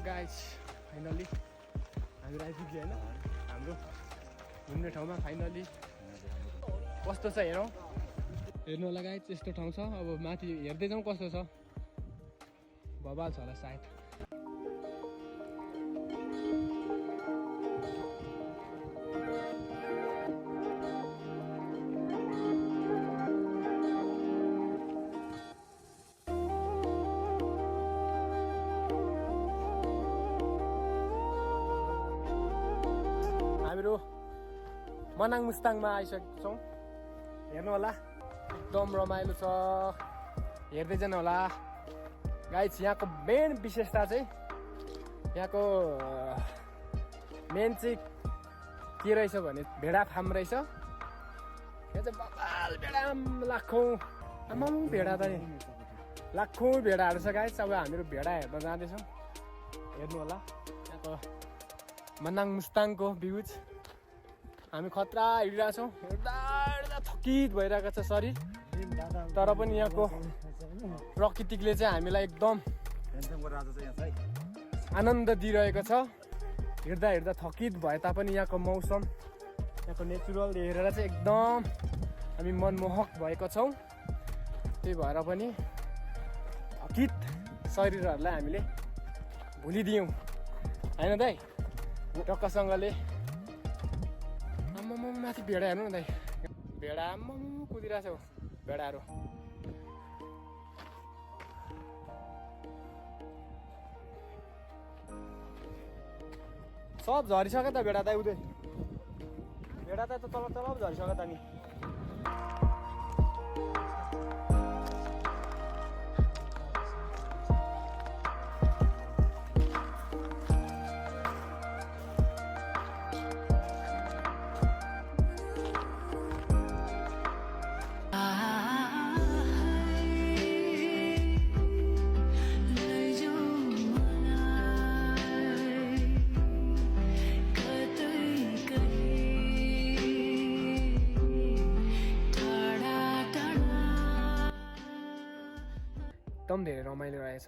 guys finally हामी आइपुग्यो होइन हाम्रो घुम्ने ठाउँमा फाइनली कस्तो छ हेरौँ हेर्नु होला गाइस यस्तो ठाउँ छ अब माथि हेर्दै जाउँ कस्तो छ बबाल छ होला सायद हामीहरू मनाङ मुस्ताङमा आइसकेको छौँ हेर्नु होला एकदम रमाइलो छ हेर्दै जानु होला गाइस यहाँको मेन विशेषता चाहिँ यहाँको मेन चाहिँ के रहेछ भने भेडा फार्म रहेछ यहाँ चाहिँ बबाल भेडा लाखौँ आमाम भेडा त लाखौँ भेडाहरू छ गाइस अब हामीहरू भेडा हेर्न जाँदैछौँ हेर्नु होला यहाँको मनाङ मुस्ताङको भ्युज हामी खतरा हिँडिरहेछौँ हेर्दा थकित भइरहेको छ शरीर तर पनि यहाँको प्रकृतिले चाहिँ हामीलाई एकदम आनन्द दिइरहेको छ हेर्दा हेर्दा थकित भए तापनि यहाँको मौसम यहाँको नेचुरल हेरेर चाहिँ एकदम हामी मनमोहक भएका छौँ त्यही भएर पनि थकित शरीरहरूलाई हामीले भुलिदियौँ होइन दाइ टक्कसँगले आम्माम माथि भेडा हेर्नु न दाइ भेडा आम्माम कुदिरहेको छ भेडाहरू सब झरिसक्यो त भेडा त उतै भेडा त तल झरिसक्यो त नि एकदम धेरै रमाइलो रहेछ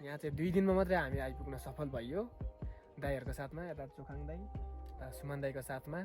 यहाँ चाहिँ 2 दिनमा मात्रै हामी आइपुग्न सफल भइयो दाइहरूको साथमा यता चोखाङ दाइ सुमन दाइको साथमा